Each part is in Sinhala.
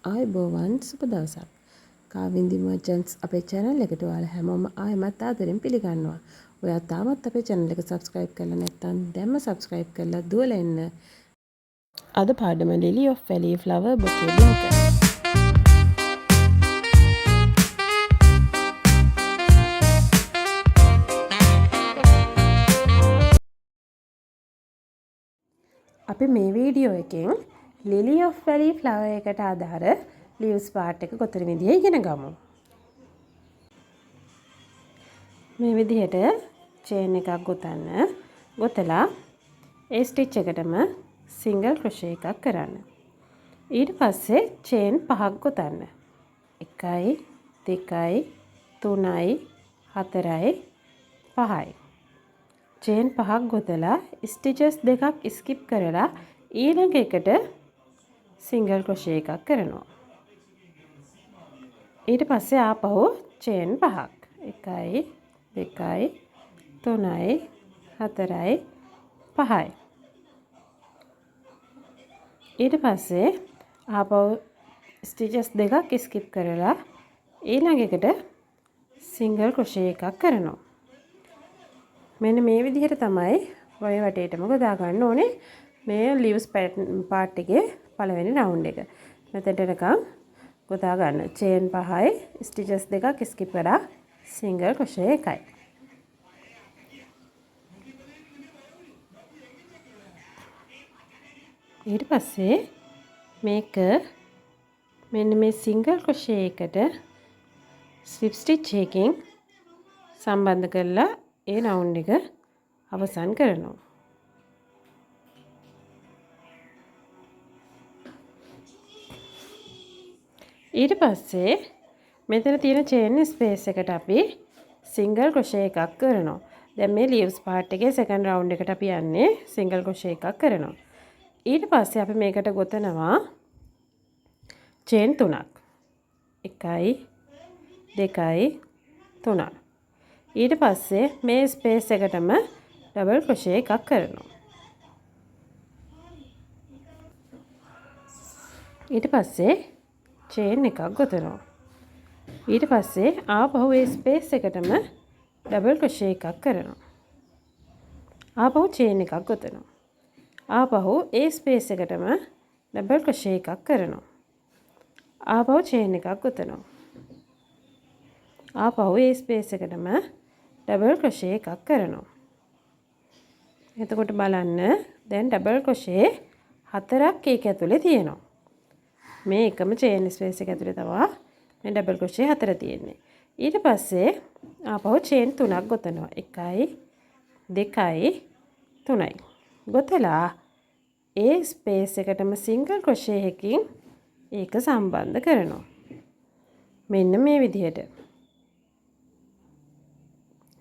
ආයුබෝවන් සුබ දවසක්. කාවින්දි මර්චන්ට්ස් අපේ channel එකට ඔයාලා හැමෝම ආයෙමත් ආදරෙන් පිළිගන්නවා. ඔයා තාමත් අපේ channel එක subscribe කරලා නැත්නම් දැන්ම subscribe කරලා දුවලා එන්න. අද පාඩම Lily of Valley flower bouquet බ්ලොකර්. අපි මේ වීඩියෝ එකෙන් Lily of Valley flower එකට ආධාර leaves part එක කොතන විදිහේ ඉගෙන ගමු. මේ විදිහට chain එකක් ගොතන්න. ගොතලා ඒ ස්ටිච් එකටම single crochet එකක් කරන්න. ඊට පස්සේ chain 5ක් ගොතන්න. 1යි 2යි 3යි 4යි 5යි. chain 5ක් ගොතලා stitches දෙකක් skip කරලා ඊළඟ එකට single crochet එකක් කරනවා. ඊට පස්සේ ආපහු chain 5ක් 1යි 2යි 3යි 4යි 5යි. ඊට පස්සේ ආපහු stitches දෙකක් skip කරලා ඊළඟ එකට single crochet එකක් කරනවා. මෙන්න මේ විදිහට තමයි ඔය වටේටම ගොඩා ගන්න ඕනේ මේ leaves part එකේ පළවෙනි round එක. මෙතනට නිකන් ගොඩා ගන්න. chain 5යි stitches දෙකක් skip කරලා single crochet එකයි. ඊට පස්සේ මේක මෙන්න මේ single crochet එකට slip stitch එකකින් සම්බන්ධ කරලා ඒ round එක අවසන් කරනවා. ඊට පස්සේ මෙතන තියෙන chain space එකට අපි single crochet එකක් කරනවා. දැන් මේ leaves part එකේ second round එකට අපි යන්නේ single crochet එකක් කරනවා. ඊට පස්සේ අපි මේකට ගොතනවා chain 3ක්. 1යි 2යි 3යි. ඊට පස්සේ මේ ස්පේස් එකටම ඩබල් ක්‍රොෂේ එකක් කරනවා. ඊට පස්සේ චේන් එකක් ගොතනවා. ඊට පස්සේ ආපහු ඒ ස්පේස් එකටම ඩබල් ක්‍රොෂේ එකක් කරනවා. ආපහු චේන් එකක් ගොතනවා. ආපහු ඒ ස්පේස් එකටම ඩබල් ක්‍රොෂේ එකක් කරනවා. ආපහු චේන් එකක් ගොතනවා. ආපහු ඒ ස්පේස් එකටම ඩබල් ක්‍රොෂේ එකක් කරනවා. එතකොට බලන්න දැන් ඩබල් ක්‍රොෂේ 4ක් ඒක ඇතුලේ තියෙනවා. මේ එකම චේන් ස්පේස් එක ඇතුලේ තමයි මේ ඩබල් ක්‍රොෂේ 4 තියෙන්නේ. ඊට පස්සේ ආපහු චේන් 3ක් ගොතනවා. 1යි 2යි 3යි. ගොතලා ඒ ස්පේස් එකටම සිංගල් ක්‍රොෂේ එකකින් ඒක සම්බන්ධ කරනවා. මෙන්න මේ විදිහට.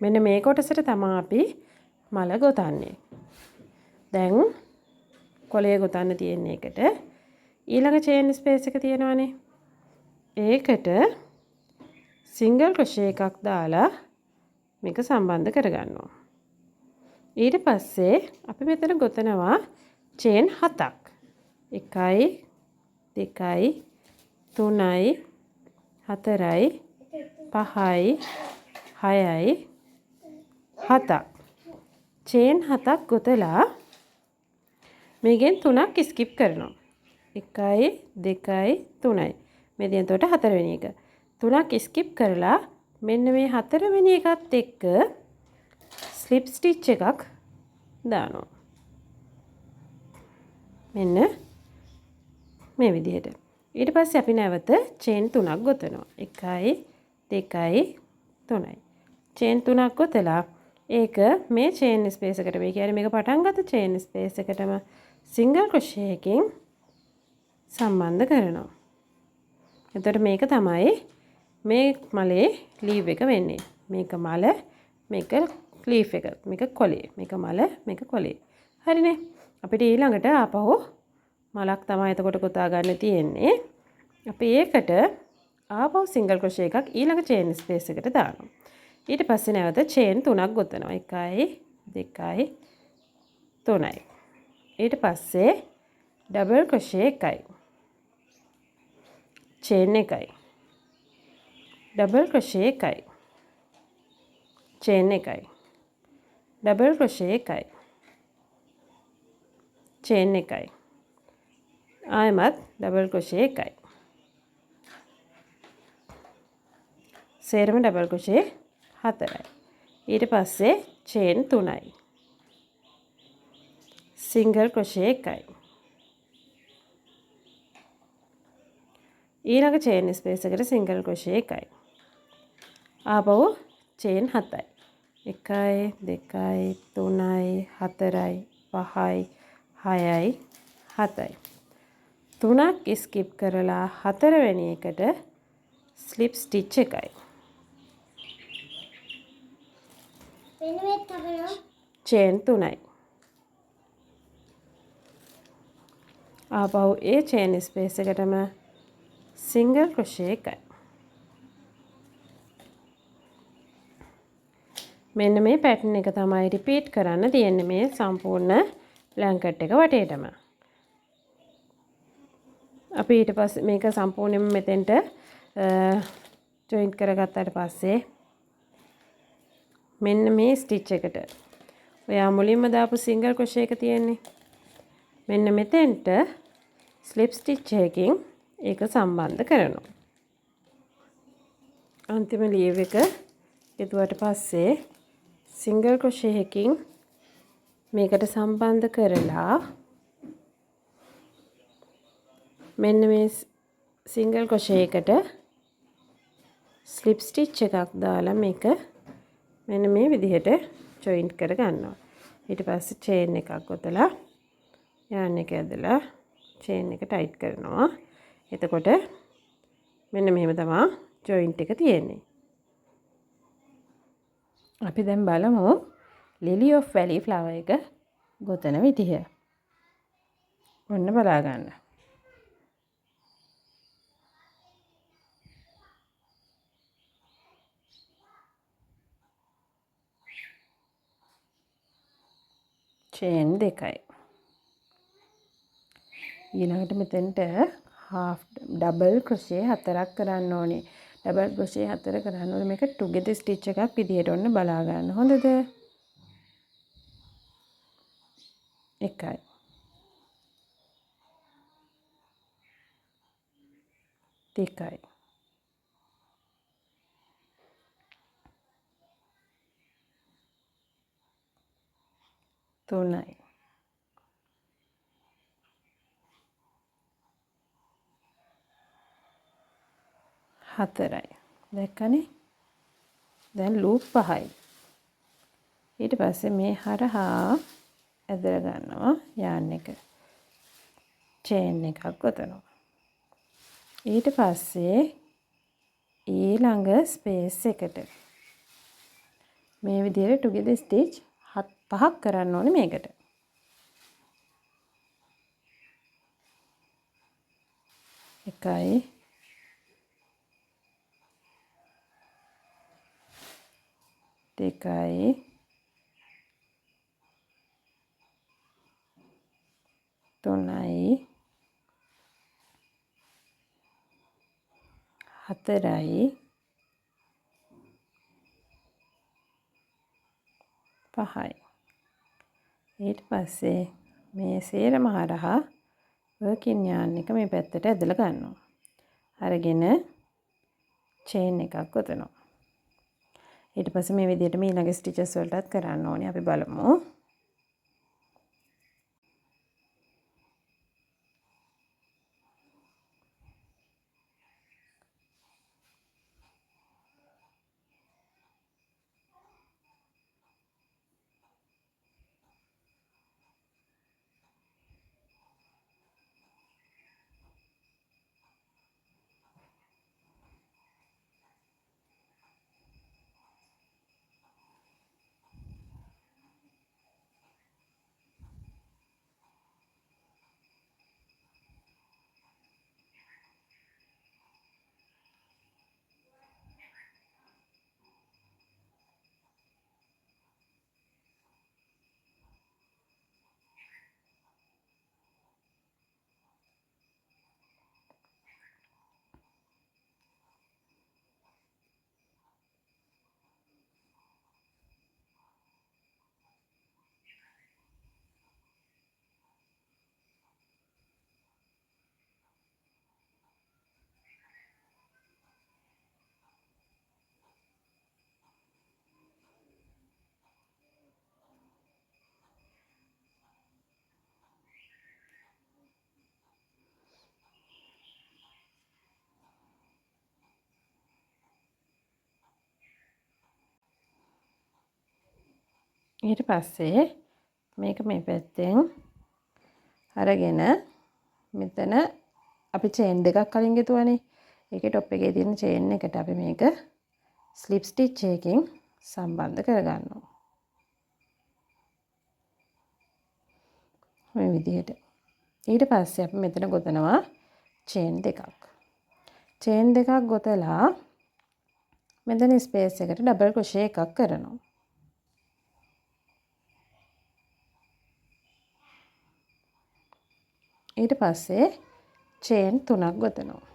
මෙන්න මේ කොටසට තමයි අපි මල ගොතන්නේ. දැන් කොලේ ගොතන්න තියෙන එකට ඊළඟ චේන් ස්පේස් එක තියෙනවානේ. ඒකට සිංගල් ක්‍රොෂේ එකක් දාලා මේක සම්බන්ධ කරගන්නවා. ඊට පස්සේ අපි මෙතන ගොතනවා චේන් 7ක්. 1යි 2යි 3යි 4යි 5යි 6යි 7ක්. චේන් 7ක් ගොතලා මේකෙන් 3ක් ස්කිප් කරනවා. 1යි 2යි 3යි. මේ දැන් එතකොට 4 වෙනි එක. 3ක් ස්කිප් කරලා මෙන්න මේ 4 වෙනි එකත් එක්ක ස්ලිප් ස්ටිච් එකක් දානවා. මෙන්න මේ විදිහට. ඊට පස්සේ අපි නැවත චේන් 3ක් ගොතනවා. 1යි 2යි 3යි. චේන් 3ක් ගොතලා ඒක මේ චේන් ස්පේස් එකට මේ කියන්නේ මේක පටන් ගත්ත චේන් ස්පේස් එකටම සිංගල් ක්‍රොෂේ එකකින් සම්බන්ධ කරනවා. එතකොට මේක තමයි මේ මලේ ලීව් එක වෙන්නේ. මේක මල, මේක ලීෆ් එක, මේක කොලේ, මේක මල, මේක කොලේ. හරිනේ. අපිට ඊළඟට ආපහු මලක් තමයි එතකොට ගොතා ගන්න තියෙන්නේ. අපි ඒකට ආපහු සිංගල් ක්‍රොෂේ එකක් ඊළඟ චේන් ස්පේස් එකට දානවා. ඊට පස්සේ නැවත චේන් 3ක් ගොතනවා. 1යි 2යි 3යි. ඊට පස්සේ ඩබල් ක්‍රොෂේ එකයි. චේන් එකයි. ඩබල් ක්‍රොෂේ එකයි. චේන් එකයි. ඩබල් ක්‍රොෂේ එකයි. චේන් එකයි. ආයමත් ඩබල් ක්‍රොෂේ එකයි. සේරම ඩබල් ක්‍රොෂේ 4යි. ඊට පස්සේ චේන් 3යි. සිංගල් ක්‍රොෂේ එකයි. ඊළඟ චේන් ස්පේස් එකට සිංගල් ක්‍රොෂේ එකයි. ආපහු චේන් 7යි. 1යි 2යි 3යි 4යි 5යි 6යි 7යි. 3ක් ස්කිප් කරලා 4 වෙනි එකට ස්ලිප් ස්ටිච් එකයි. චේන් 3යි. ආපහු ඒ චේන් ස්පේස් එකටම සිංගල් ක්‍රොෂේ එකයි. මෙන්න මේ පැටර්න් එක තමයි රිපීට් කරන්න තියෙන්නේ මේ සම්පූර්ණ බ්ලැන්කට් එක වටේටම. අපි ඊට පස්සේ මේක සම්පූර්ණයෙන්ම මෙතෙන්ට ජොයින්ට් කරගත්තාට පස්සේ මෙන්න මේ ස්ටිච් එකට ඔයා මුලින්ම දාපු සිංගල් ක්‍රොෂේ එක තියෙන්නේ. මෙන්න මෙතෙන්ට ස්ලිප් ස්ටිච් එකකින් ඒක සම්බන්ධ කරනවා. අන්තිම ලීව් එක ගෙතුවට පස්සේ සිංගල් ක්‍රොෂේ එකකින් මේකට සම්බන්ධ කරලා මෙන්න මේ සිංගල් ක්‍රොෂේ එකට ස්ලිප් ස්ටිච් එකක් දාලා මේක මෙන්න මේ විදිහට ජොයින්ට් කර ගන්නවා. ඊට පස්සේ චේන් එකක් ගොතලා යාන් එක ඇදලා චේන් එක ටයිට් කරනවා. එතකොට මෙන්න මෙහෙම තමයි ජොයින්ට් එක තියෙන්නේ. අපි දැන් බලමු ලිලි ඔෆ් වැලි ෆ්ලවර් එක ගොතන විදිහ. ඔන්න බලා ගන්න. චේන් 2යි. ඊළඟට මෙතෙන්ට half ඩබල් ක්‍රොෂේ 4ක් කරන්න ඕනේ. ඩබල් ක්‍රොෂේ 4 කරන්න ඕනේ. මේක ටුගෙදර් ස්ටිච් එකක් විදිහට ඔන්න බලා ගන්න. හොඳද? 1යි. 2යි. 3යි. 4යි. දැක්කනේ? දැන් ලූප් 5යි. ඊට පස්සේ මේ හරහා ඇදලා ගන්නවා යාන් එක. චේන් එකක් ගොතනවා. ඊට පස්සේ ඊළඟ ස්පේස් එකට මේ විදිහට ටුගෙදර් ස්ටිච් 5ක් කරන්න ඕනේ මේකට. එකයි දෙකයි තුනයි හතරයි පහයි. ඊට පස්සේ මේ සේරම හරහා වර්කින් යාන් එක මේ පැත්තට ඇදලා ගන්නවා. අරගෙන චේන් එකක් ගොතනවා. ඊට පස්සේ මේ විදිහට මේ ඊළඟ ස්ටිචස් වලටත් කරන්න ඕනේ. අපි බලමු. ඊට පස්සේ මේක මේ පැත්තෙන් අරගෙන මෙතන අපි චේන් දෙකක් කලින් ගෙතුවනේ. ඒකේ টොප් එකේ තියෙන චේන් එකට අපි මේක ස්ලිප් ස්ටිච් එකකින් සම්බන්ධ කරගන්නවා. මේ විදිහට. ඊට පස්සේ අපි මෙතන ගොතනවා චේන් දෙකක්. චේන් දෙකක් ගොතලා මෙතන ස්පේස් එකට ඩබල් ක්‍රොෂේ එකක් කරනවා. ඊට පස්සේ චේන් 3ක් ගොතනවා.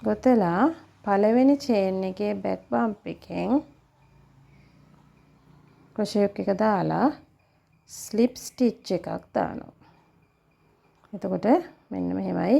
ගොතලා පළවෙනි චේන් එකේ බැක් බම්ප් එකෙන් ක්‍රොෂේ එක දාලා ස්ලිප් ස්ටිච් එකක් දානවා. එතකොට මෙන්න මෙහෙමයි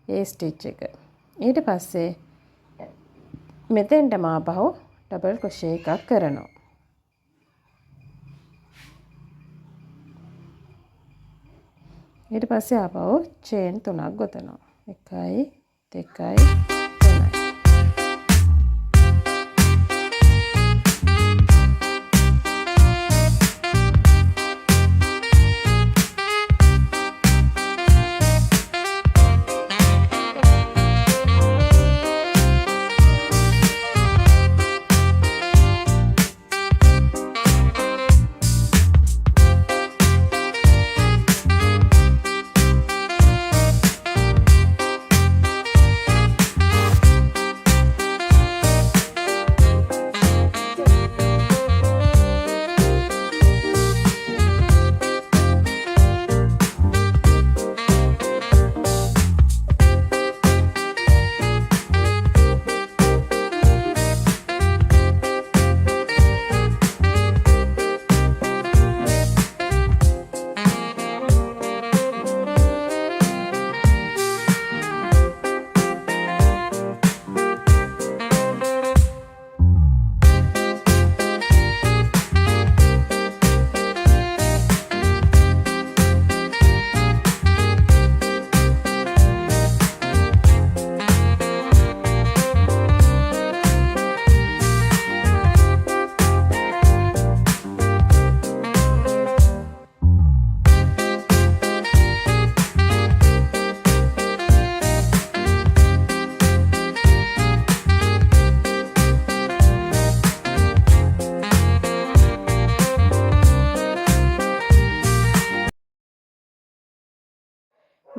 ඒ ස්ටිච් එක. ඊට පස්සේ මෙතෙන්ටම ආපහු ඩබල් ක්‍රොෂේ එකක් කරනවා. ඊට පස්සේ ආපහු චේන් 3ක් ගොතනවා. 1 2 3යි.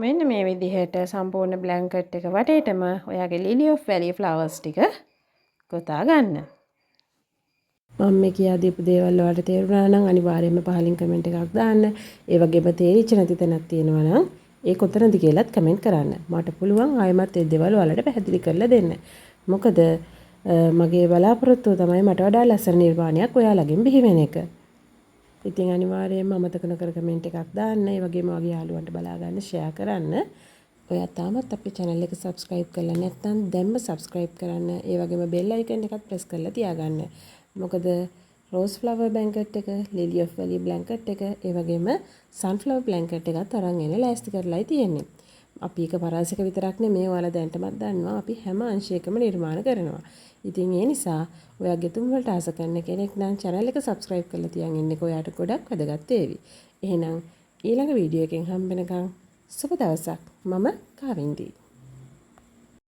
මෙන්න මේ විදිහට සම්පූර්ණ බ්ලැන්කට් එක වටේටම ඔයාගේ ලිලි ඔෆ් වැලි ෆ්ලවර්ස් ටික ගොතා ගන්න. මම මේ කියා දීපු දේවල් වලට තේරුණා නම් අනිවාර්යයෙන්ම පහලින් කමෙන්ට් එකක් දාන්න. ඒ වගේම තේරිච්ච නැති තැනක් තියෙනවා නම් ඒ කොතනද කියලාත් කමෙන්ට් කරන්න. මට පුළුවන් ආයෙමත් ඒ දේවල් වලට පැහැදිලි කරලා දෙන්න. මොකද මගේ බලාපොරොත්තුව තමයි මට වඩා ලස්සන නිර්මාණයක් ඔයාලගෙන් බිහි වෙන එක. ඉතින් අනිවාර්යයෙන්ම අමතක නොකර කමෙන්ට් එකක් දාන්න. ඒ වගේම වගේ යාළුවන්ට බලා ගන්න ෂෙයා කරන්න. ඔයා තාමත් අපේ channel එක subscribe කරලා නැත්නම් දැන්ම subscribe කරන්න. ඒ වගේම bell icon එකත් press කරලා තියාගන්න. මොකද rose flower blanket එක, lily of valley blanket එක, ඒ වගේම sunflower blanket එකත් අරන් එන්න ලෑස්ති කරලායි තියෙන්නේ. අපි එක පරාසික විතරක් නෙමෙයි ඔයාලා දැනටමත් දන්නවා අපි හැම අංශයකම නිර්මාණ කරනවා. ඉතින් ඒ නිසා ඔයා ගෙතුම් වලට ආස කරන කෙනෙක් නම් channel එක subscribe කරලා තියන් ඉන්නකෝ. ඔයාට ගොඩක් වැදගත් වේවි. එහෙනම් ඊළඟ වීඩියෝ එකෙන් හම්බ වෙනකන් සුබ දවසක්. මම කාවින්දී.